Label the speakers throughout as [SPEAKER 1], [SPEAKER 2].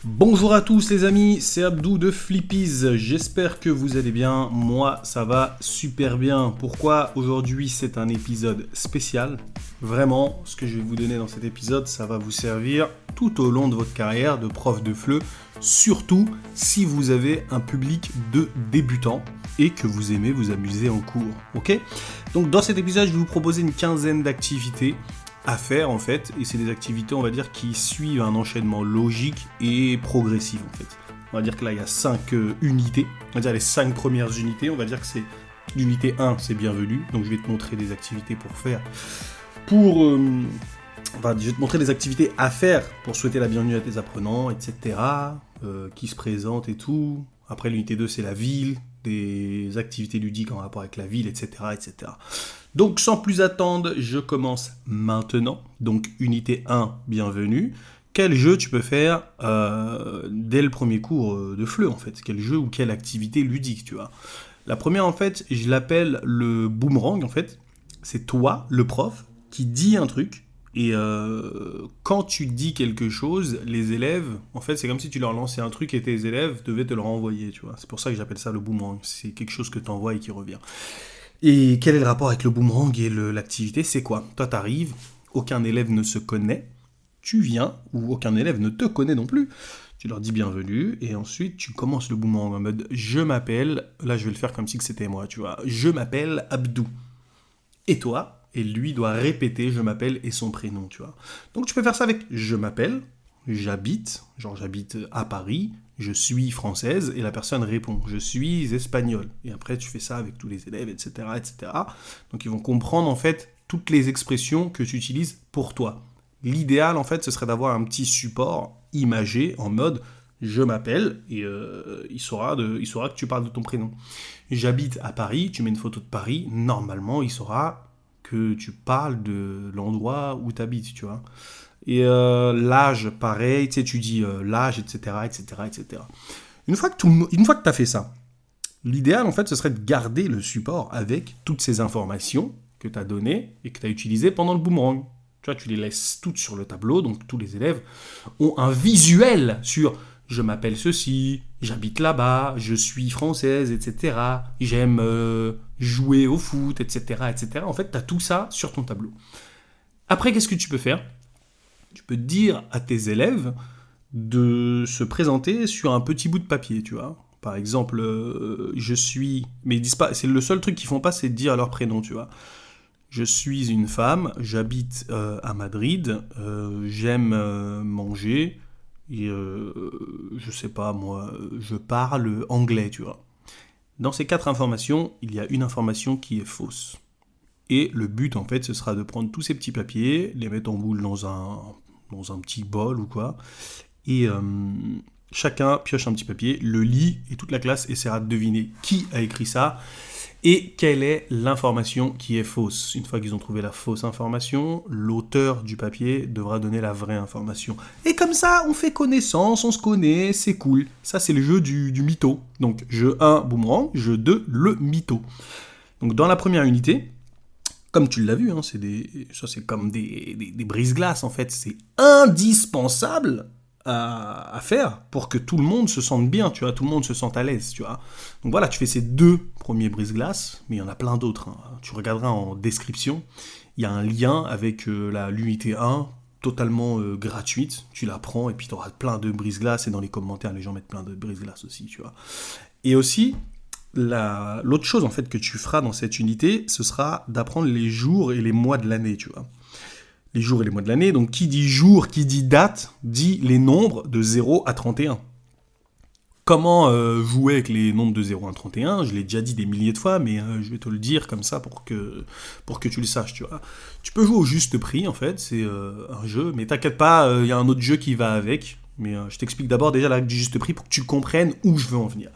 [SPEAKER 1] Bonjour à tous les amis, c'est Abdou de Flippies, j'espère que vous allez bien, moi ça va super bien. Pourquoi aujourd'hui c'est un épisode spécial? Vraiment, ce que je vais vous donner dans cet épisode, ça va vous servir tout au long de votre carrière de prof de FLE, surtout si vous avez un public de débutants et que vous aimez vous amuser en cours, ok? Donc dans cet épisode, je vais vous proposer une quinzaine d'activités à faire en fait, et c'est des activités on va dire qui suivent un enchaînement logique et progressif en fait. On va dire que là il y a 5 unités, on va dire les 5 premières unités, on va dire que c'est l'unité 1 c'est bienvenu, donc je vais te montrer des activités pour faire, je vais te montrer des activités à faire pour souhaiter la bienvenue à tes apprenants, etc. Qui se présentent et tout. Après l'unité 2 c'est la ville, des activités ludiques en rapport avec la ville, etc. etc. Donc sans plus attendre, je commence maintenant. Donc unité 1, bienvenue. Quel jeu tu peux faire dès le premier cours de FLE en fait? Quel jeu ou quelle activité ludique, tu vois? La première en fait, je l'appelle le boomerang en fait. C'est toi, le prof, qui dit un truc. Et quand tu dis quelque chose, les élèves, en fait, c'est comme si tu leur lançais un truc et tes élèves devaient te le renvoyer, tu vois. C'est pour ça que j'appelle ça le boomerang. C'est quelque chose que tu envoies et qui revient. Et quel est le rapport avec le boomerang et l'activité? C'est quoi? Toi, t'arrives, aucun élève ne se connaît, tu viens, ou aucun élève ne te connaît non plus, tu leur dis bienvenue, et ensuite tu commences le boomerang en mode je m'appelle, là je vais le faire comme si c'était moi, tu vois, je m'appelle Abdou. Et toi? Et lui doit répéter je m'appelle et son prénom, tu vois. Donc tu peux faire ça avec je m'appelle, j'habite, genre j'habite à Paris, je suis française, et la personne répond je suis espagnole. Et après tu fais ça avec tous les élèves, etc., etc. Donc ils vont comprendre en fait toutes les expressions que tu utilises pour toi. L'idéal en fait ce serait d'avoir un petit support imagé en mode je m'appelle, et il saura que tu parles de ton prénom. J'habite à Paris, tu mets une photo de Paris, normalement il saura que tu parles de l'endroit où tu habites, tu vois. Et l'âge, pareil, tu sais, tu dis l'âge, etc., etc., etc. Une fois que tu as fait ça, l'idéal, en fait, ce serait de garder le support avec toutes ces informations que tu as données et que tu as utilisées pendant le boomerang. Tu vois, tu les laisses toutes sur le tableau, donc tous les élèves ont un visuel sur je m'appelle ceci, j'habite là-bas, je suis française, etc. J'aime jouer au foot, etc., etc. En fait, tu as tout ça sur ton tableau. Après, qu'est-ce que tu peux faire? Tu peux dire à tes élèves de se présenter sur un petit bout de papier, tu vois. Par exemple, je suis... Mais ils disent pas... C'est le seul truc qu'ils font pas, c'est de dire leur prénom, tu vois. Je suis une femme, j'habite à Madrid, j'aime manger, et je sais pas, moi, je parle anglais, tu vois. Dans ces 4 informations, il y a une information qui est fausse. Et le but, en fait, ce sera de prendre tous ces petits papiers, les mettre en boule dans un petit bol ou quoi, et chacun pioche un petit papier, le lit, et toute la classe essaiera de deviner qui a écrit ça, et quelle est l'information qui est fausse. Une fois qu'ils ont trouvé la fausse information, l'auteur du papier devra donner la vraie information. Et comme ça, on fait connaissance, on se connaît, c'est cool. Ça, c'est le jeu du mytho. Donc, jeu 1, boomerang, jeu 2, le mytho. Donc, dans la première unité, comme tu l'as vu, hein, ça c'est comme des brise-glaces en fait, c'est indispensable à faire pour que tout le monde se sente bien, tu vois, tout le monde se sente à l'aise, tu vois. Donc voilà, tu fais ces 2 premiers brise-glaces, mais il y en a plein d'autres, hein. Tu regarderas en description, il y a un lien avec l'unité 1, totalement gratuite, tu la prends et puis tu auras plein de brise-glaces, et dans les commentaires les gens mettent plein de brise-glaces aussi, tu vois. Et aussi, l'autre chose en fait que tu feras dans cette unité, ce sera d'apprendre les jours et les mois de l'année, tu vois. Les jours et les mois de l'année, donc qui dit jour, qui dit date, dit les nombres de 0 à 31. Comment jouer avec les nombres de 0 à 31? Je l'ai déjà dit des milliers de fois, mais je vais te le dire comme ça pour que tu le saches, tu vois. Tu peux jouer au juste prix, en fait, c'est un jeu, mais t'inquiète pas, il y a un autre jeu qui va avec, mais je t'explique d'abord déjà la règle du juste prix pour que tu comprennes où je veux en venir.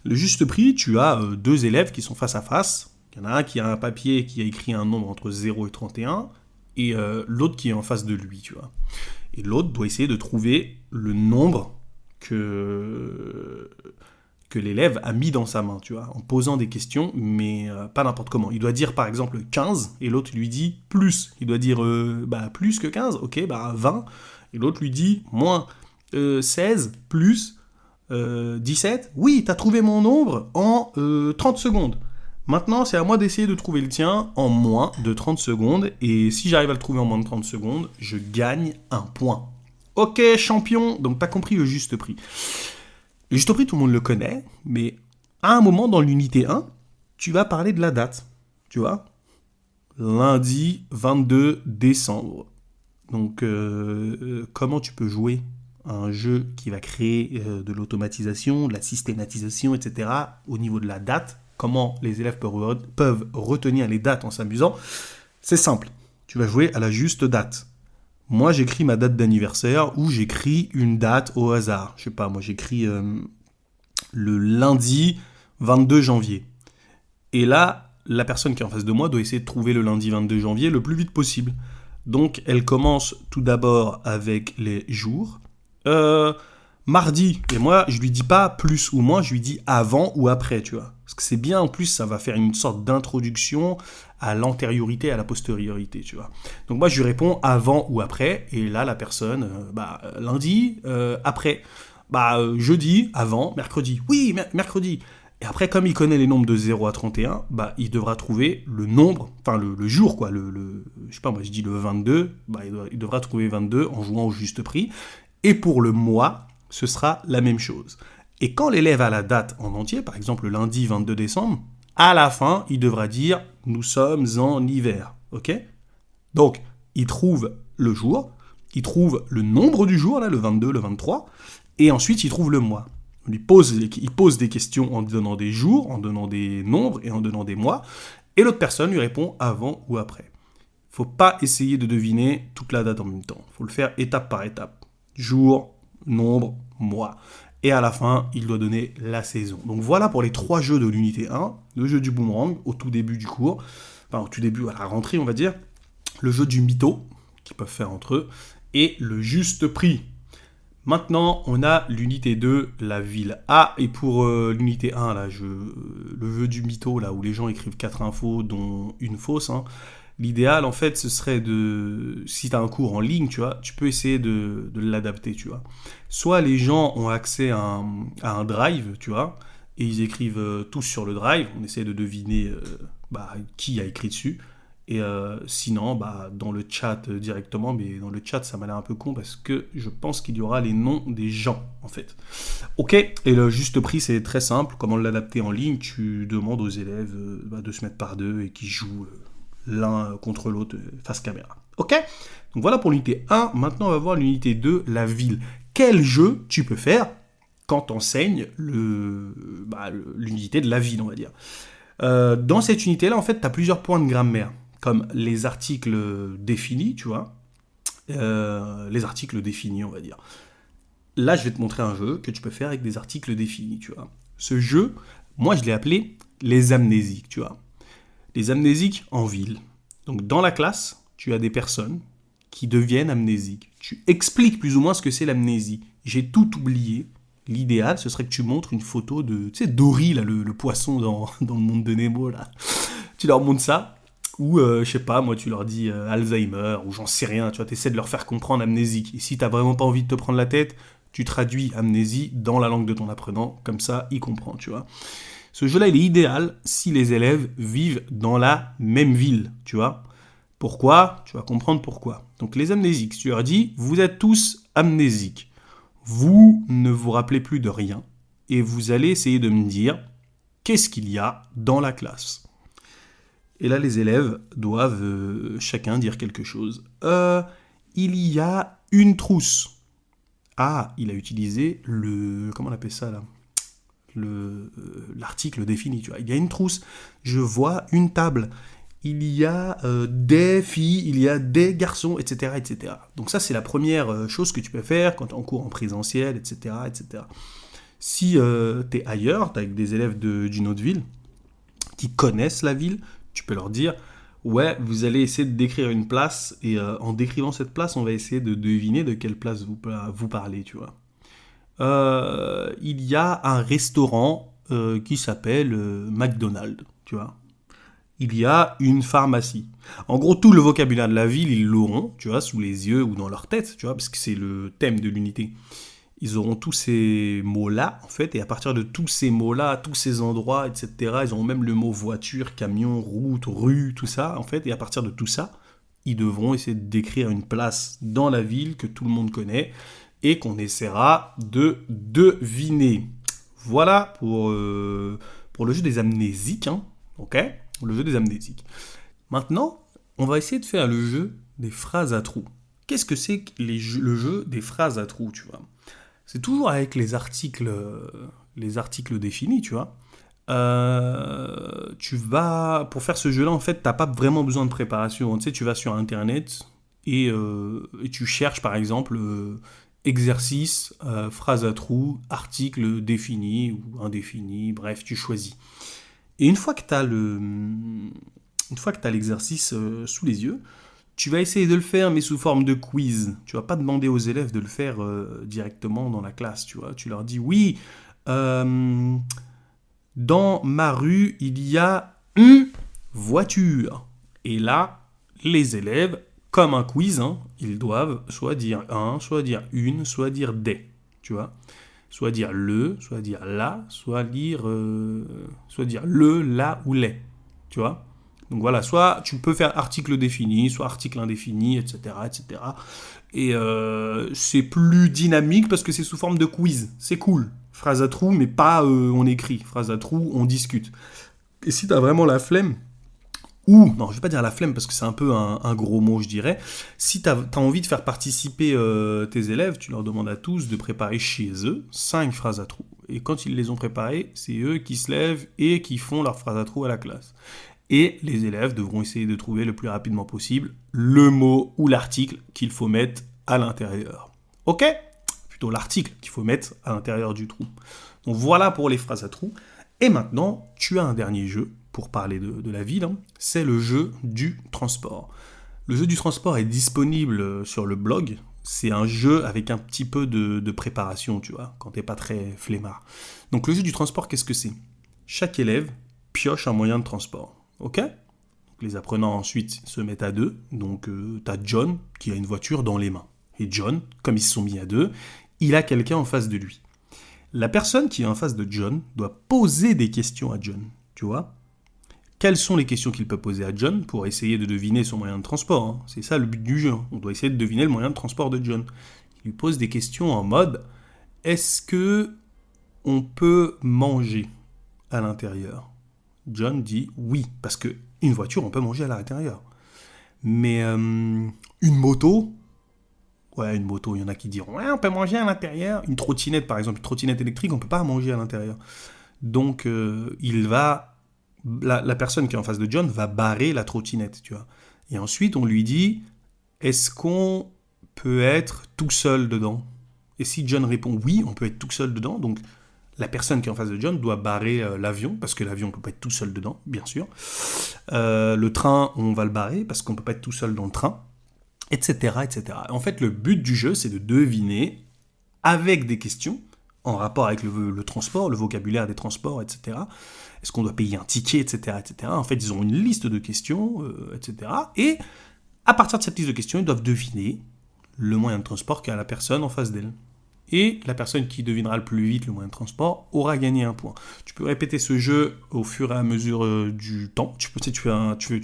[SPEAKER 1] Le juste prix, tu as 2 élèves qui sont face à face. Il y en a un qui a un papier qui a écrit un nombre entre 0 et 31, et l'autre qui est en face de lui, tu vois. Et l'autre doit essayer de trouver le nombre que l'élève a mis dans sa main, tu vois, en posant des questions, mais pas n'importe comment. Il doit dire par exemple 15, et l'autre lui dit plus. Il doit dire plus que 15, ok, 20, et l'autre lui dit moins. 16 plus 17. Oui, t'as trouvé mon nombre en 30 secondes. Maintenant, c'est à moi d'essayer de trouver le tien en moins de 30 secondes. Et si j'arrive à le trouver en moins de 30 secondes, je gagne un point. Ok, champion. Donc, t'as compris le juste prix. Le juste prix, tout le monde le connaît. Mais à un moment, dans l'unité 1, tu vas parler de la date. Tu vois ? Lundi 22 décembre. Donc, comment tu peux jouer à un jeu qui va créer de l'automatisation, de la systématisation, etc. au niveau de la date? Comment les élèves peuvent retenir les dates en s'amusant? C'est simple. Tu vas jouer à la juste date. Moi, j'écris ma date d'anniversaire ou j'écris une date au hasard. Je sais pas, moi, j'écris le lundi 22 janvier. Et là, la personne qui est en face de moi doit essayer de trouver le lundi 22 janvier le plus vite possible. Donc, elle commence tout d'abord avec les jours. Mardi, et moi, je lui dis pas plus ou moins, je lui dis avant ou après, tu vois. Parce que c'est bien, en plus, ça va faire une sorte d'introduction à l'antériorité, à la postériorité, tu vois. Donc moi, je lui réponds avant ou après, et là, la personne, lundi, après. Jeudi, avant, mercredi. Oui, mercredi. Et après, comme il connaît les nombres de 0 à 31, il devra trouver le nombre, enfin le jour, quoi. Je sais pas, moi je dis le 22, il devra trouver 22 en jouant au juste prix. Et pour le mois, ce sera la même chose. Et quand l'élève a la date en entier, par exemple le lundi 22 décembre, à la fin, il devra dire « nous sommes en hiver ». Ok ? Donc, il trouve le jour, il trouve le nombre du jour, là, le 22, le 23, et ensuite il trouve le mois. Il pose des questions en donnant des jours, en donnant des nombres et en donnant des mois, et l'autre personne lui répond avant ou après. Il ne faut pas essayer de deviner toute la date en même temps. Il faut le faire étape par étape. Jour, nombre, mois. Et à la fin, il doit donner la saison. Donc voilà pour les 3 jeux de l'unité 1, le jeu du boomerang au tout début du cours, enfin au tout début à la rentrée on va dire, le jeu du mytho, qu'ils peuvent faire entre eux, et le juste prix. Maintenant, on a l'unité 2, la ville. Ah, et pour l'unité 1, là, le jeu du mytho, là, où les gens écrivent 4 infos, dont une fausse, hein, l'idéal, en fait, ce serait de... Si tu as un cours en ligne, tu vois, tu peux essayer de l'adapter, tu vois. Soit les gens ont accès à un drive, tu vois, et ils écrivent tous sur le drive, on essaie de deviner qui a écrit dessus. Et sinon, dans le chat directement, mais dans le chat, ça m'a l'air un peu con parce que je pense qu'il y aura les noms des gens, en fait. Ok, et le juste prix, c'est très simple. Comment l'adapter en ligne? Tu demandes aux élèves de se mettre par deux et qu'ils jouent l'un contre l'autre face caméra. Ok? Donc voilà pour l'unité 1. Maintenant, on va voir l'unité 2, la ville. Quel jeu tu peux faire quand t'enseignes l'unité de la ville, on va dire? Dans cette unité-là, en fait, tu as plusieurs points de grammaire, comme les articles définis, tu vois, les articles définis, on va dire. Là, je vais te montrer un jeu que tu peux faire avec des articles définis, tu vois. Ce jeu, moi, je l'ai appelé les amnésiques, tu vois. Les amnésiques en ville. Donc, dans la classe, tu as des personnes qui deviennent amnésiques. Tu expliques plus ou moins ce que c'est l'amnésie. J'ai tout oublié. L'idéal, ce serait que tu montres une photo de, tu sais, Dory, là, le poisson dans le monde de Nemo, là. Tu leur montres ça. Ou, je sais pas, moi, tu leur dis Alzheimer, ou j'en sais rien, tu vois, t'essaies de leur faire comprendre amnésique. Et si t'as vraiment pas envie de te prendre la tête, tu traduis amnésie dans la langue de ton apprenant, comme ça, il comprend, tu vois. Ce jeu-là, il est idéal si les élèves vivent dans la même ville, tu vois. Pourquoi? Tu vas comprendre pourquoi. Donc, les amnésiques, tu leur dis, vous êtes tous amnésiques. Vous ne vous rappelez plus de rien, et vous allez essayer de me dire, qu'est-ce qu'il y a dans la classe? Et là, les élèves doivent chacun dire quelque chose. Il y a une trousse. Ah, il a utilisé comment on appelle ça là? L'article défini, tu vois. Il y a une trousse. Je vois une table. Il y a des filles, il y a des garçons, etc., etc. Donc ça, c'est la première chose que tu peux faire quand tu es en cours en présentiel, etc., etc. Si tu es ailleurs, tu es avec des élèves d'une autre ville qui connaissent la ville, tu peux leur dire « Ouais, vous allez essayer de décrire une place, et en décrivant cette place, on va essayer de deviner de quelle place vous parlez, tu vois. » Il y a un restaurant qui s'appelle McDonald's, tu vois. Il y a une pharmacie. En gros, tout le vocabulaire de la ville, ils l'auront, tu vois, sous les yeux ou dans leur tête, tu vois, parce que c'est le thème de l'unité. ils auront tous ces mots-là, en fait, et à partir de tous ces mots-là, tous ces endroits, etc., ils auront même le mot voiture, camion, route, rue, tout ça, en fait, et à partir de tout ça, ils devront essayer de décrire une place dans la ville que tout le monde connaît et qu'on essaiera de deviner. Voilà pour le jeu des amnésiques, hein, ok? Le jeu des amnésiques. Maintenant, on va essayer de faire le jeu des phrases à trous. Qu'est-ce que c'est que le jeu des phrases à trous, tu vois? C'est toujours avec les articles définis, tu vois. Pour faire ce jeu-là, en fait, t'as pas vraiment besoin de préparation. Tu sais, tu vas sur Internet et tu cherches, par exemple, exercice, phrase à trous, article défini ou indéfini, bref, tu choisis. Et une fois que t'as l'exercice sous les yeux, tu vas essayer de le faire, mais sous forme de quiz. Tu vas pas demander aux élèves de le faire directement dans la classe, tu vois. Tu leur dis, oui, dans ma rue, il y a une voiture. Et là, les élèves, comme un quiz, hein, ils doivent soit dire un, soit dire une, soit dire des, tu vois. Soit dire le, soit dire la, soit dire le, la ou les, tu vois. Donc voilà, soit tu peux faire article défini, soit article indéfini, etc. etc. Et c'est plus dynamique parce que c'est sous forme de quiz. C'est cool. Phrase à trous, mais pas on écrit. Phrase à trous, on discute. Et si t'as vraiment la flemme, ou, non, je vais pas dire la flemme parce que c'est un peu un gros mot, je dirais. Si t'as envie de faire participer tes élèves, tu leur demandes à tous de préparer chez eux 5 phrases à trous. Et quand ils les ont préparées, c'est eux qui se lèvent et qui font leurs phrases à trous à la classe. Et les élèves devront essayer de trouver le plus rapidement possible le mot ou l'article qu'il faut mettre à l'intérieur. Ok? Plutôt l'article qu'il faut mettre à l'intérieur du trou. Donc voilà pour les phrases à trous. Et maintenant, tu as un dernier jeu pour parler de la ville, hein. C'est le jeu du transport. Le jeu du transport est disponible sur le blog. C'est un jeu avec un petit peu de préparation, tu vois, quand t'es pas très flemmard. Donc le jeu du transport, qu'est-ce que c'est? Chaque élève pioche un moyen de transport. Ok? Donc, les apprenants ensuite se mettent à deux. Donc t'as John qui a une voiture dans les mains. Et John, comme ils se sont mis à deux, il a quelqu'un en face de lui. La personne qui est en face de John doit poser des questions à John. Tu vois? Quelles sont les questions qu'il peut poser à John pour essayer de deviner son moyen de transport, hein? C'est ça le but du jeu. On doit essayer de deviner le moyen de transport de John. Il lui pose des questions en mode: est-ce que on peut manger à l'intérieur? John dit oui, parce que une voiture, on peut manger à l'intérieur. Mais une moto, ouais, une moto, il y en a qui diront ouais, on peut manger à l'intérieur. Une trottinette, par exemple, une trottinette électrique, on peut pas manger à l'intérieur. Donc, la personne qui est en face de John va barrer la trottinette, tu vois. Et ensuite, on lui dit, est-ce qu'on peut être tout seul dedans? Et si John répond oui, on peut être tout seul dedans, donc la personne qui est en face de John doit barrer l'avion, parce que l'avion ne peut pas être tout seul dedans, bien sûr. Le train, on va le barrer, parce qu'on ne peut pas être tout seul dans le train, etc., etc. En fait, le but du jeu, c'est de deviner, avec des questions, en rapport avec le transport, le vocabulaire des transports, etc. Est-ce qu'on doit payer un ticket, etc., etc. En fait, ils ont une liste de questions, etc. Et à partir de cette liste de questions, ils doivent deviner le moyen de transport qu'a la personne en face d'elle. Et la personne qui devinera le plus vite le moyen de transport aura gagné un point. Tu peux répéter ce jeu au fur et à mesure du temps. Tu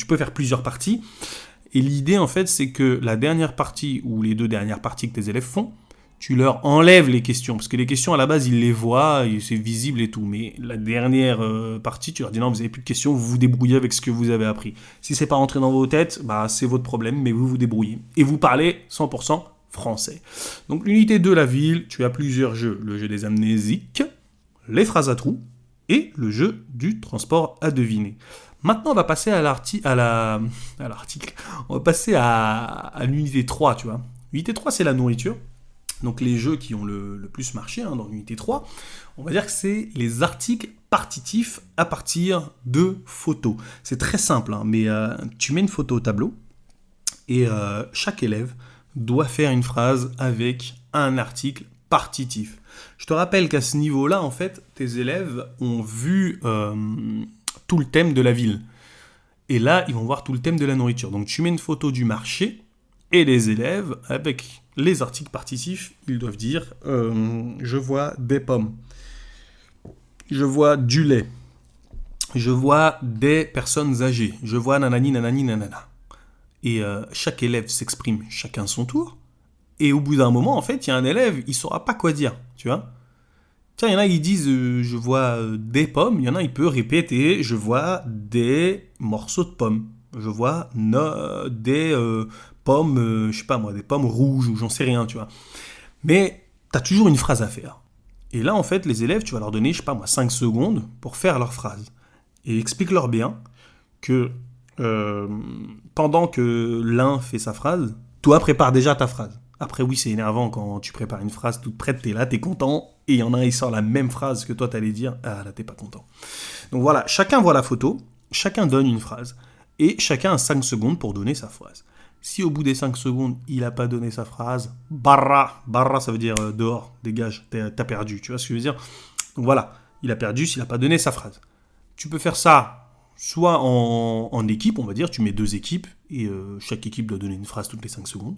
[SPEAKER 1] peux faire plusieurs parties. Et l'idée, en fait, c'est que la dernière partie, ou les 2 dernières parties que tes élèves font, tu leur enlèves les questions. Parce que les questions, à la base, ils les voient, c'est visible et tout. Mais la dernière partie, tu leur dis non, vous n'avez plus de questions, vous vous débrouillez avec ce que vous avez appris. Si c'est pas rentré dans vos têtes, bah, c'est votre problème, mais vous vous débrouillez. Et vous parlez 100% français. Donc l'unité 2, la ville, tu as plusieurs jeux. Le jeu des amnésiques, les phrases à trous, et le jeu du transport à deviner. Maintenant, on va passer à l'article. On va passer à l'unité 3, tu vois. L'unité 3, c'est la nourriture. Donc les jeux qui ont le plus marché hein, dans l'unité 3, on va dire que c'est les articles partitifs à partir de photos. C'est très simple, hein, mais tu mets une photo au tableau et chaque élève doit faire une phrase avec un article partitif. Je te rappelle qu'à ce niveau-là, en fait, tes élèves ont vu tout le thème de la ville. Et là, ils vont voir tout le thème de la nourriture. Donc tu mets une photo du marché Et les élèves, avec les articles partitifs, ils doivent dire je vois des pommes, je vois du lait, je vois des personnes âgées, je vois nanani, nanani, nanana. Et chaque élève s'exprime chacun son tour. Et au bout d'un moment, en fait, il y a un élève, il saura pas quoi dire, tu vois. Tiens, il y en a, ils disent je vois des pommes. Il y en a, il peut répéter je vois des morceaux de pommes. Je vois des pommes, je sais pas moi, des pommes rouges ou j'en sais rien, tu vois. Mais tu as toujours une phrase à faire. Et là, en fait, les élèves, tu vas leur donner, je sais pas moi, 5 secondes pour faire leur phrase. Et explique-leur bien que euh, pendant que l'un fait sa phrase, toi prépare déjà ta phrase. Après, oui, c'est énervant quand tu prépares une phrase toute prête, t'es là, t'es content, et il y en a un, il sort la même phrase que toi t'allais dire, ah là, t'es pas content. Donc voilà, chacun voit la photo, chacun donne une phrase, et chacun a 5 secondes pour donner sa phrase. Si au bout des 5 secondes, il n'a pas donné sa phrase, barra ça veut dire dehors, dégage, t'as perdu, tu vois ce que je veux dire. Donc voilà, il a perdu s'il n'a pas donné sa phrase. Tu peux faire ça soit en équipe, on va dire, tu mets 2 équipes, et chaque équipe doit donner une phrase toutes les 5 secondes.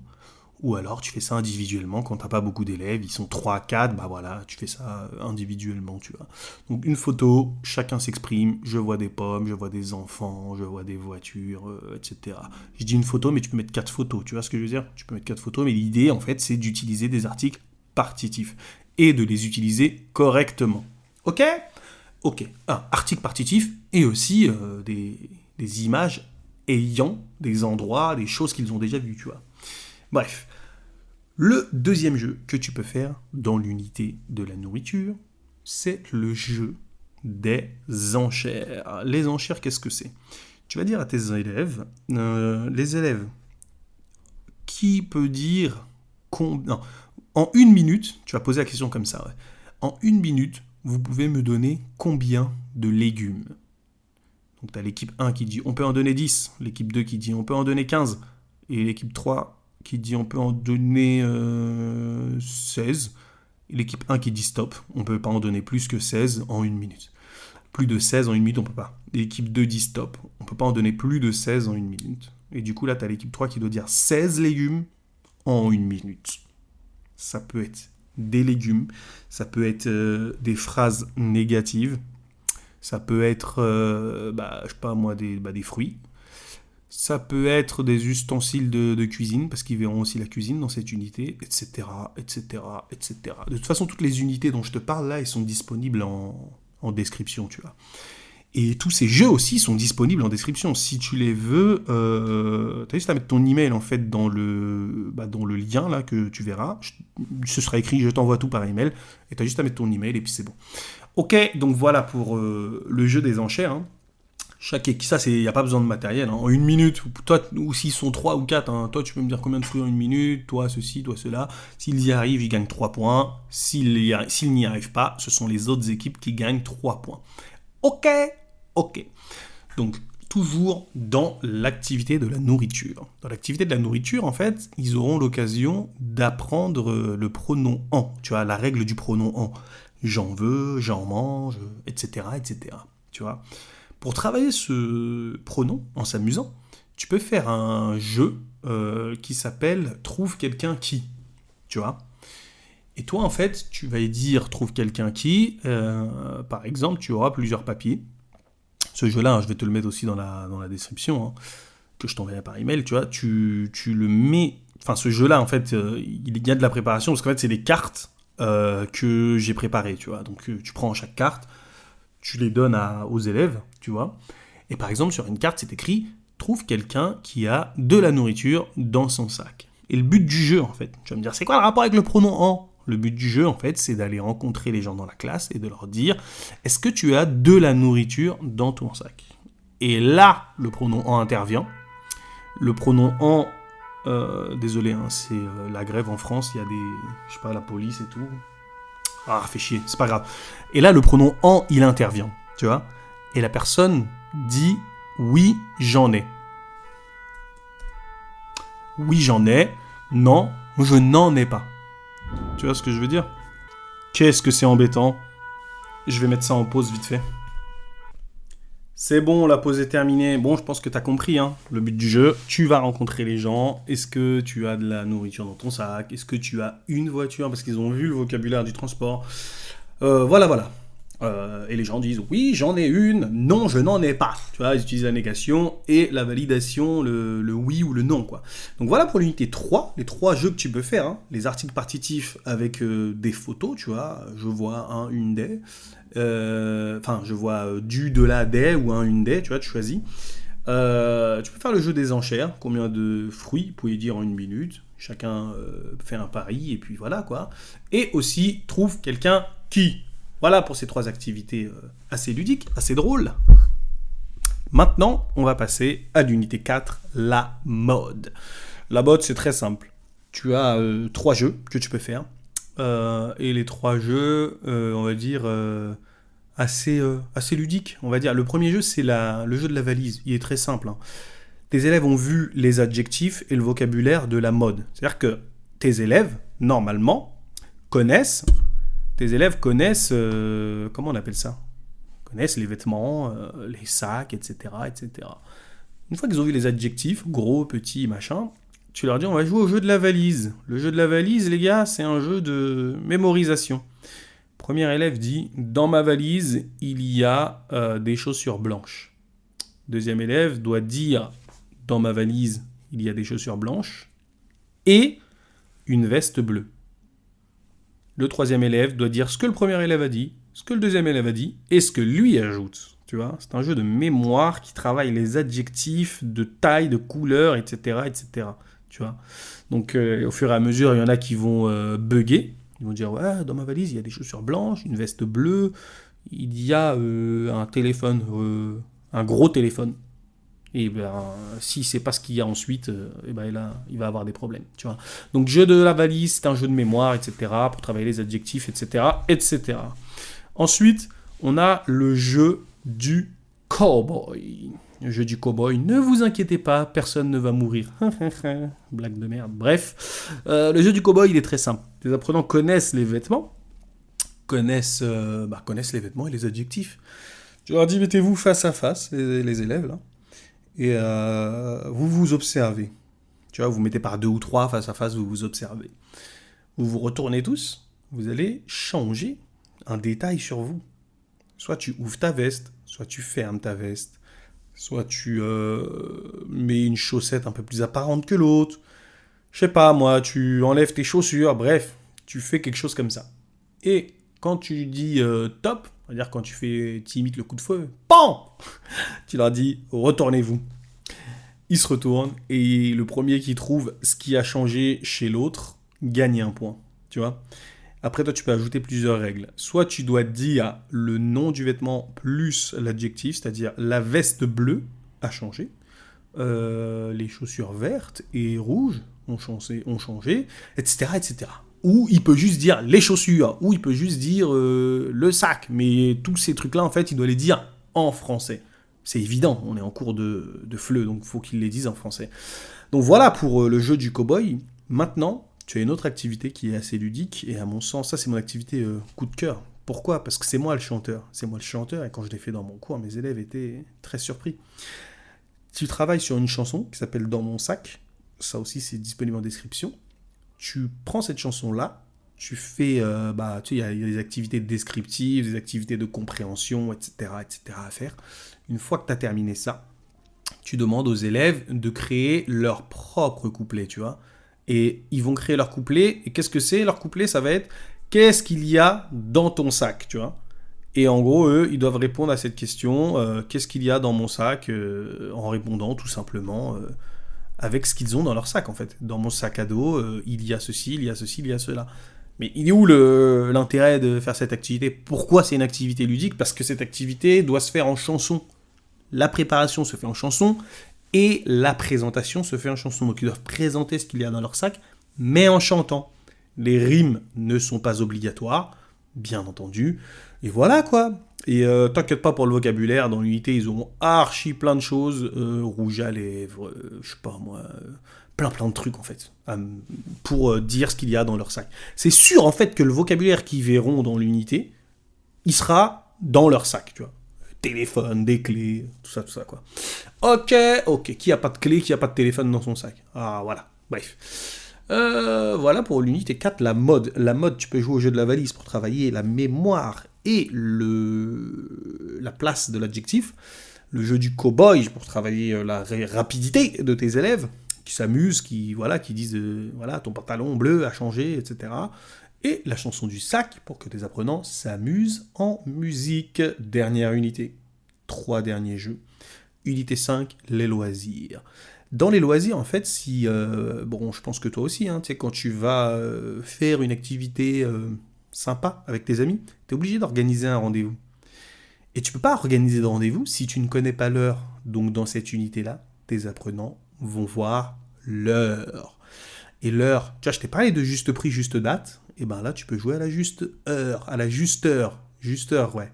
[SPEAKER 1] Ou alors tu fais ça individuellement quand t'as pas beaucoup d'élèves, ils sont 3, 4, bah voilà, tu fais ça individuellement, tu vois. Donc une photo, chacun s'exprime, je vois des pommes, je vois des enfants, je vois des voitures, etc. Je dis une photo, mais tu peux mettre 4 photos, tu vois ce que je veux dire. Tu peux mettre 4 photos, mais l'idée en fait c'est d'utiliser des articles partitifs et de les utiliser correctement. Ok ? Ok. Un article partitif et aussi des images ayant des endroits, des choses qu'ils ont déjà vues, tu vois. Bref, le deuxième jeu que tu peux faire dans l'unité de la nourriture, c'est le jeu des enchères. Les enchères, qu'est-ce que c'est ? Tu vas dire à tes élèves, les élèves, qui peut dire combien... En 1 minute, tu vas poser la question comme ça, ouais. En 1 minute, vous pouvez me donner combien de légumes ? Donc tu as l'équipe 1 qui dit on peut en donner 10, l'équipe 2 qui dit on peut en donner 15, et l'équipe 3 qui dit on peut en donner 16, et l'équipe 1 qui dit stop, on ne peut pas en donner plus que 16 en 1 minute. Plus de 16 en 1 minute, on ne peut pas. L'équipe 2 dit stop, on ne peut pas en donner plus de 16 en 1 minute. Et du coup, là, tu as l'équipe 3 qui doit dire 16 légumes en 1 minute. Ça peut être des légumes, ça peut être des phrases négatives, ça peut être, je sais pas moi, des fruits. Ça peut être des ustensiles de cuisine, parce qu'ils verront aussi la cuisine dans cette unité, etc., etc., etc. De toute façon, toutes les unités dont je te parle là, elles sont disponibles en description, tu vois. Et tous ces jeux aussi sont disponibles en description. Si tu les veux, tu as juste à mettre ton email en fait dans le lien là que tu verras. Ce sera écrit, je t'envoie tout par email, et tu as juste à mettre ton email et puis c'est bon. Ok, donc voilà pour le jeu des enchères. Hein. Ça, il n'y a pas besoin de matériel. Hein. En 1 minute, toi, ou s'ils sont 3 ou 4, hein, toi, tu peux me dire combien de fruits en 1 minute, toi, ceci, toi, cela. S'ils y arrivent, ils gagnent 3 points. S'ils n'y arrivent pas, ce sont les autres équipes qui gagnent 3 points. Ok. Donc, toujours dans l'activité de la nourriture. Dans l'activité de la nourriture, en fait, ils auront l'occasion d'apprendre le pronom « en ». Tu vois, la règle du pronom « en ». J'en veux, j'en mange, etc., etc. Tu vois. Pour travailler ce pronom en s'amusant, tu peux faire un jeu qui s'appelle « Trouve quelqu'un qui ». Tu vois. Et toi, en fait, tu vas y dire « Trouve quelqu'un qui ». Par exemple, tu auras plusieurs papiers. Ce jeu-là, hein, je vais te le mettre aussi dans la description, hein, que je t'enverrai par email, tu vois. Tu le mets... Enfin, ce jeu-là, en fait, il y a de la préparation, parce qu'en fait, c'est des cartes que j'ai préparées, tu vois. Donc, tu prends chaque carte, tu les donnes aux élèves, tu vois. Et par exemple, sur une carte, c'est écrit « Trouve quelqu'un qui a de la nourriture dans son sac ». Et le but du jeu, en fait, tu vas me dire, c'est quoi le rapport avec le pronom « en » ? Le but du jeu, en fait, c'est d'aller rencontrer les gens dans la classe et de leur dire « Est-ce que tu as de la nourriture dans ton sac ?» Et là, le pronom « en » intervient. Le pronom « en », désolé, hein, c'est la grève en France, il y a je sais pas, la police et tout. Ah, fait chier, c'est pas grave. Et là, le pronom « en », il intervient, tu vois. Et la personne dit « oui, j'en ai ». Oui, j'en ai. Non, je n'en ai pas. Tu vois ce que je veux dire ? Qu'est-ce que c'est embêtant ? Je vais mettre ça en pause vite fait. C'est bon, la pause est terminée. Bon, je pense que tu as compris, hein, le but du jeu. Tu vas rencontrer les gens. Est-ce que tu as de la nourriture dans ton sac? Est-ce que tu as une voiture? Parce qu'ils ont vu le vocabulaire du transport. Voilà. Et les gens disent oui, j'en ai une. Non, je n'en ai pas. Tu vois, ils utilisent la négation et la validation, le oui ou le non, quoi. Donc voilà pour l'unité 3, les trois jeux que tu peux faire, hein. Les articles partitifs avec des photos, tu vois. Je vois un, une des. Enfin, je vois du, de la, des ou un, une des, tu vois, tu choisis. Tu peux faire le jeu des enchères, combien de fruits vous pouvez dire en une minute. Chacun fait un pari et puis voilà, quoi. Et aussi, trouve quelqu'un qui. Voilà pour ces trois activités assez ludiques, assez drôles. Maintenant, on va passer à l'unité 4, la mode. La mode, c'est très simple. Tu as trois jeux que tu peux faire. Et les trois jeux, on va dire, assez ludiques. On va dire. Le premier jeu, c'est le jeu de la valise. Il est très simple, hein. Tes élèves ont vu les adjectifs et le vocabulaire de la mode. C'est-à-dire que tes élèves, normalement, connaissent comment on appelle ça? Connaissent les vêtements, les sacs, etc., etc. Une fois qu'ils ont vu les adjectifs, gros, petit, machin, tu leur dis on va jouer au jeu de la valise. Le jeu de la valise, les gars, c'est un jeu de mémorisation. Premier élève dit dans ma valise, il y a des chaussures blanches. Deuxième élève doit dire dans ma valise, il y a des chaussures blanches et une veste bleue. Le troisième élève doit dire ce que le premier élève a dit, ce que le deuxième élève a dit, et ce que lui ajoute. Tu vois, c'est un jeu de mémoire qui travaille les adjectifs de taille, de couleur, etc., etc. Tu vois. Donc, au fur et à mesure, il y en a qui vont bugger. Ils vont dire ouais, dans ma valise, il y a des chaussures blanches, une veste bleue, il y a un téléphone, un gros téléphone. Et ben, si c'est pas ce qu'il y a ensuite, et ben là, il va avoir des problèmes, tu vois. Donc, jeu de la valise, c'est un jeu de mémoire, etc., pour travailler les adjectifs, etc., etc. Ensuite, on a le jeu du cowboy. Le jeu du cowboy, ne vous inquiétez pas, personne ne va mourir. Blague de merde. Bref, le jeu du cowboy, il est très simple. Les apprenants connaissent les vêtements, connaissent les vêtements et les adjectifs. Tu leur dis, mettez-vous face à face, les élèves, là. Et vous vous observez. Tu vois, vous mettez par deux ou trois face à face, vous vous observez. Vous vous retournez tous, vous allez changer un détail sur vous. Soit tu ouvres ta veste, soit tu fermes ta veste, soit tu mets une chaussette un peu plus apparente que l'autre. Je sais pas, moi, tu enlèves tes chaussures, bref, tu fais quelque chose comme ça. Et quand tu dis top, c'est-à-dire quand tu imites le coup de feu, PAM! Tu leur dis retournez-vous. Ils se retournent et le premier qui trouve ce qui a changé chez l'autre gagne un point. Tu vois? Après, toi, tu peux ajouter plusieurs règles. Soit tu dois dire le nom du vêtement plus l'adjectif, c'est-à-dire la veste bleue a changé, les chaussures vertes et rouges ont changé, etc., etc. Ou il peut juste dire les chaussures, ou il peut juste dire le sac. Mais tous ces trucs-là, en fait, il doit les dire en français. C'est évident, on est en cours de FLE, donc il faut qu'il les dise en français. Donc voilà pour le jeu du cow-boy. Maintenant, tu as une autre activité qui est assez ludique, et à mon sens, ça c'est mon activité coup de cœur. Pourquoi? Parce que c'est moi le chanteur. C'est moi le chanteur, et quand je l'ai fait dans mon cours, mes élèves étaient très surpris. Tu travailles sur une chanson qui s'appelle Dans mon sac. Ça aussi, c'est disponible en description. Tu prends cette chanson-là, tu fais, il y a des activités descriptives, des activités de compréhension, etc., etc. à faire. Une fois que tu as terminé ça, tu demandes aux élèves de créer leur propre couplet, tu vois. Et ils vont créer leur couplet. Et qu'est-ce que c'est? Leur couplet, ça va être qu'est-ce qu'il y a dans ton sac, tu vois. Et en gros, eux, ils doivent répondre à cette question, qu'est-ce qu'il y a dans mon sac, en répondant tout simplement avec ce qu'ils ont dans leur sac, en fait. Dans mon sac à dos, il y a ceci, il y a ceci, il y a cela. Mais il est où l'intérêt de faire cette activité? Pourquoi c'est une activité ludique? Parce que cette activité doit se faire en chanson. La préparation se fait en chanson et la présentation se fait en chanson. Donc ils doivent présenter ce qu'il y a dans leur sac, mais en chantant. Les rimes ne sont pas obligatoires, bien entendu. Et voilà quoi. Et t'inquiète pas pour le vocabulaire, dans l'unité ils auront archi plein de choses, rouge à lèvres, je sais pas moi, plein de trucs en fait, pour dire ce qu'il y a dans leur sac. C'est sûr en fait que le vocabulaire qu'ils verront dans l'unité, il sera dans leur sac, tu vois. téléphone, des clés, tout ça, quoi. Ok. Qui a pas de clé, qui a pas de téléphone dans son sac? Ah, voilà. Bref. Voilà pour l'unité 4, la mode. La mode, tu peux jouer au jeu de la valise pour travailler la mémoire et la place de l'adjectif. Le jeu du cow-boy pour travailler la rapidité de tes élèves qui s'amusent, qui disent voilà, ton pantalon bleu a changé, etc. Et la chanson du sac pour que tes apprenants s'amusent en musique. Dernière unité. 3 derniers jeux. Unité 5, les loisirs. Dans les loisirs, en fait, je pense que toi aussi, hein, tu sais, quand tu vas faire une activité sympa avec tes amis, tu es obligé d'organiser un rendez-vous. Et tu peux pas organiser de rendez-vous si tu ne connais pas l'heure. Donc dans cette unité-là, tes apprenants vont voir l'heure. Et l'heure, tu vois, je t'ai parlé de juste prix, juste date. Et ben là, tu peux jouer à la juste heure. À la juste heure. Juste heure, ouais.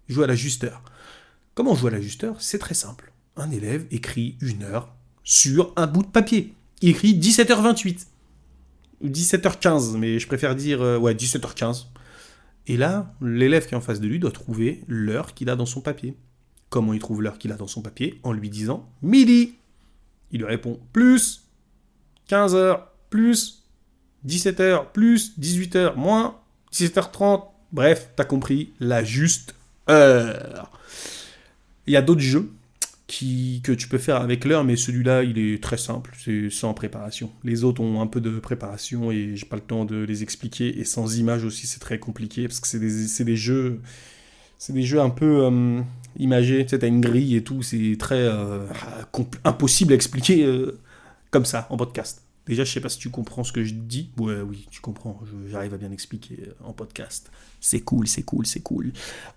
[SPEAKER 1] Jouer à la juste heure. Comment jouer à la juste heure? C'est très simple. Un élève écrit une heure sur un bout de papier. Il écrit 17h28. Ou 17h15, mais je préfère dire 17h15. Et là, l'élève qui est en face de lui doit trouver l'heure qu'il a dans son papier. Comment il trouve l'heure qu'il a dans son papier? En lui disant midi. Il lui répond plus 15h, plus 17h, plus 18h, moins 17h30. Bref, t'as compris, la juste heure. Il y a d'autres jeux que tu peux faire avec l'heure, mais celui-là, il est très simple, c'est sans préparation. Les autres ont un peu de préparation et j'ai pas le temps de les expliquer. Et sans images aussi, c'est très compliqué parce que c'est des jeux un peu imagés. Tu sais, t'as une grille et tout, c'est très impossible à expliquer comme ça en podcast. Déjà, je sais pas si tu comprends ce que je dis. Ouais, oui, tu comprends. J'arrive à bien expliquer en podcast. C'est cool.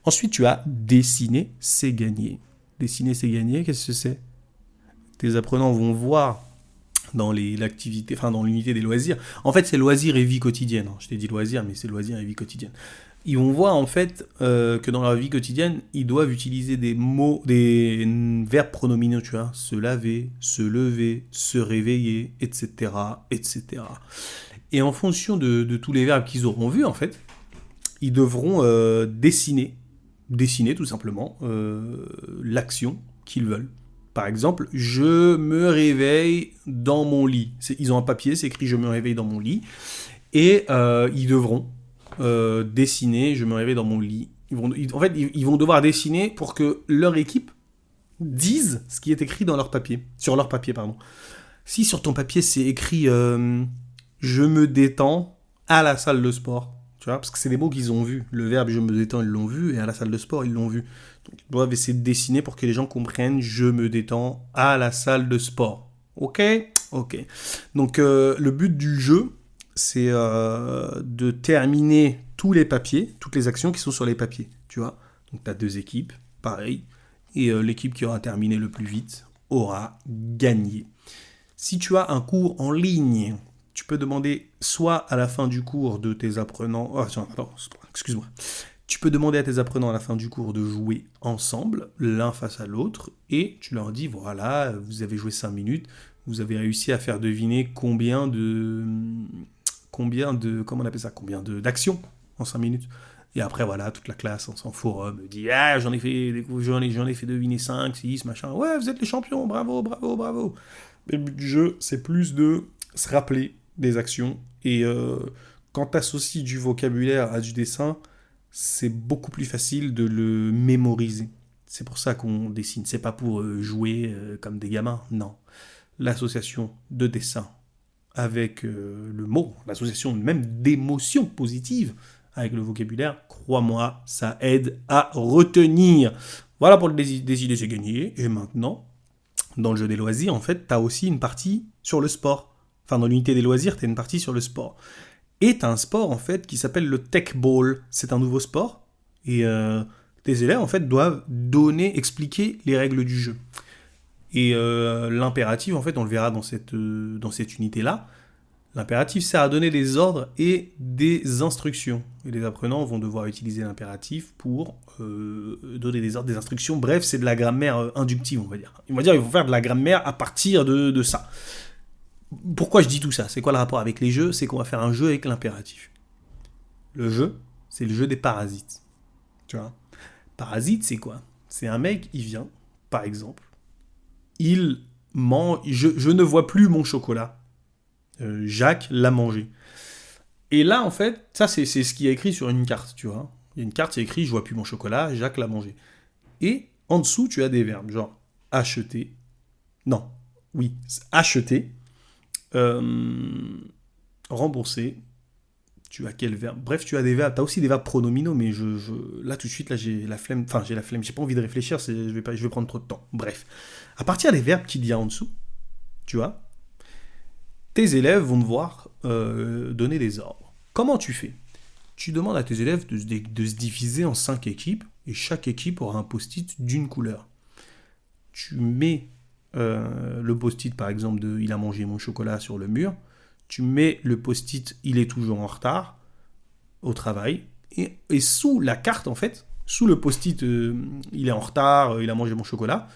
[SPEAKER 1] Ensuite, tu as dessiner, c'est gagner. Dessiner, c'est gagner. Qu'est-ce que c'est? Tes apprenants vont voir dans l'activité, enfin dans l'unité des loisirs. En fait, c'est loisirs et vie quotidienne. Je t'ai dit loisirs, mais c'est loisirs et vie quotidienne. Ils vont voir en fait que dans leur vie quotidienne, ils doivent utiliser des mots, des verbes pronominaux, tu vois, se laver, se lever, se réveiller, etc., etc. Et en fonction de tous les verbes qu'ils auront vus, en fait, ils devront dessiner tout simplement l'action qu'ils veulent. Par exemple, je me réveille dans mon lit. Ils ont un papier, c'est écrit je me réveille dans mon lit. Et ils devront dessiner je me réveille dans mon lit. Ils vont devoir dessiner pour que leur équipe dise ce qui est écrit dans leur papier, sur leur papier, pardon. Si sur ton papier c'est écrit je me détends à la salle de sport, tu vois, parce que c'est des mots qu'ils ont vus. Le verbe je me détends, ils l'ont vu, et à la salle de sport, ils l'ont vu. Donc ils doivent essayer de dessiner pour que les gens comprennent je me détends à la salle de sport. Ok. Donc le but du jeu, c'est de terminer tous les papiers, toutes les actions qui sont sur les papiers, tu vois. Donc tu as 2 équipes, pareil, et l'équipe qui aura terminé le plus vite aura gagné. Si tu as un cours en ligne, tu peux demander soit à la fin du cours de tes apprenants... excuse-moi. Tu peux demander à tes apprenants à la fin du cours de jouer ensemble, l'un face à l'autre, et tu leur dis, voilà, vous avez joué 5 minutes, vous avez réussi à faire deviner combien d'actions en 5 minutes. Et après, voilà, toute la classe, on s'en forum, dit, j'en ai fait deviner 5, 6, machin. Ouais, vous êtes les champions, bravo. Le but du jeu, c'est plus de se rappeler des actions. Et quand tu associes du vocabulaire à du dessin, c'est beaucoup plus facile de le mémoriser. C'est pour ça qu'on dessine. C'est pas pour jouer comme des gamins, non. L'association de dessin avec le mot, l'association même d'émotions positives avec le vocabulaire, crois-moi, ça aide à retenir. Voilà pour le décider, c'est gagné. Et maintenant, dans le jeu des loisirs, en fait, tu as aussi une partie sur le sport. Enfin, dans l'unité des loisirs, tu as une partie sur le sport. Et tu as un sport, en fait, qui s'appelle le tech ball. C'est un nouveau sport. Et tes élèves, en fait, doivent expliquer les règles du jeu. Et l'impératif, en fait, on le verra dans cette unité-là, l'impératif sert à donner des ordres et des instructions. Et les apprenants vont devoir utiliser l'impératif pour donner des ordres, des instructions. Bref, c'est de la grammaire inductive, on va dire. Ils vont faire de la grammaire à partir de ça. Pourquoi je dis tout ça? C'est quoi le rapport avec les jeux? C'est qu'on va faire un jeu avec l'impératif. Le jeu, c'est le jeu des parasites. Tu vois? Parasite, c'est quoi? C'est un mec, il vient, par exemple, il mange... Je ne vois plus mon chocolat. Jacques l'a mangé. Et là, en fait, ça, c'est ce qui est écrit sur une carte, tu vois. Il y a une carte, c'est écrit, je vois plus mon chocolat, Jacques l'a mangé. Et en dessous, tu as des verbes, genre acheter. Non, oui, acheter. Rembourser. Tu as quel verbe? Bref, tu as des verbes. Tu as aussi des verbes pronominaux, mais là, tout de suite, là, j'ai la flemme. Enfin, j'ai la flemme. J'ai pas envie de réfléchir. Je vais prendre trop de temps. Bref. À partir des verbes qu'il y a en dessous, tu vois, tes élèves vont devoir donner des ordres. Comment tu fais? Tu demandes à tes élèves de se diviser en 5 équipes, et chaque équipe aura un post-it d'une couleur. Tu mets le post-it, par exemple, de « il a mangé mon chocolat » sur le mur. Tu mets le post-it « il est toujours en retard » au travail. Et sous la carte, en fait, sous le post-it il est en retard, il a mangé mon chocolat »,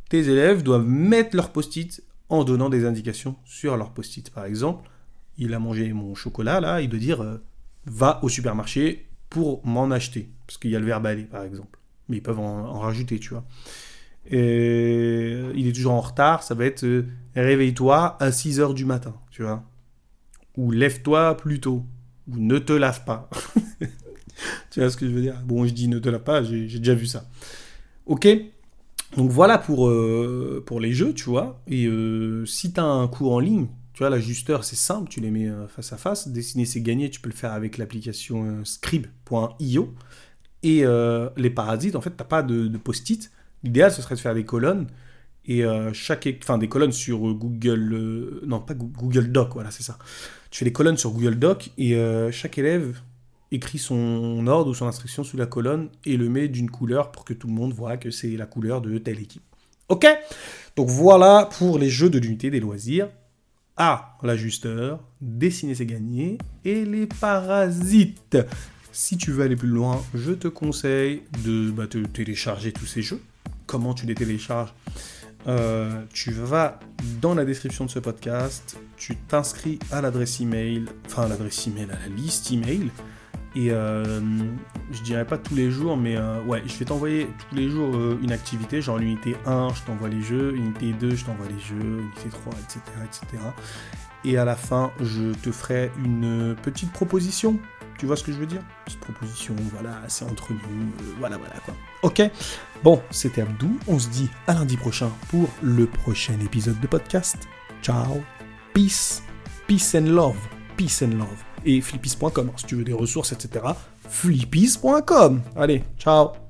[SPEAKER 1] tes élèves doivent mettre leur post-it en donnant des indications sur leur post-it. Par exemple, il a mangé mon chocolat, là, il doit dire va au supermarché pour m'en acheter. Parce qu'il y a le verbe aller, par exemple. Mais ils peuvent en rajouter, tu vois. Et il est toujours en retard, ça va être réveille-toi à 6h du matin, tu vois. Ou lève-toi plus tôt. Ou ne te lave pas. Tu vois ce que je veux dire? Bon, je dis ne te lave pas, j'ai déjà vu ça. Ok? Donc voilà pour les jeux, tu vois. Et si tu as un cours en ligne, tu vois, l'ajusteur, c'est simple, tu les mets face à face. Dessiner, c'est gagné, tu peux le faire avec l'application scribe.io. Et les parasites, en fait, tu n'as pas de post-it. L'idéal, ce serait de faire des colonnes. Et des colonnes sur Google... non, pas Google Doc, voilà, c'est ça. Tu fais des colonnes sur Google Doc et chaque élève écrit son ordre ou son instruction sous la colonne et le met d'une couleur pour que tout le monde voit que c'est la couleur de telle équipe. Ok? Donc voilà pour les jeux de l'unité des loisirs. L'ajusteur, dessiner c'est gagné, et les parasites. Si tu veux aller plus loin, je te conseille de te télécharger tous ces jeux. Comment tu les télécharges? Tu vas dans la description de ce podcast, tu t'inscris à l'adresse email, à la liste email, et je dirais pas tous les jours, mais je vais t'envoyer tous les jours une activité, genre l'unité 1, je t'envoie les jeux, unité 2, je t'envoie les jeux, unité 3, etc., etc. Et à la fin, je te ferai une petite proposition. Tu vois ce que je veux dire? Petite proposition, voilà, c'est entre nous, voilà quoi. Ok? Bon, c'était Abdou, on se dit à lundi prochain pour le prochain épisode de podcast. Ciao, peace and love, et flippies.com, si tu veux des ressources, etc. flippies.com. Allez, ciao.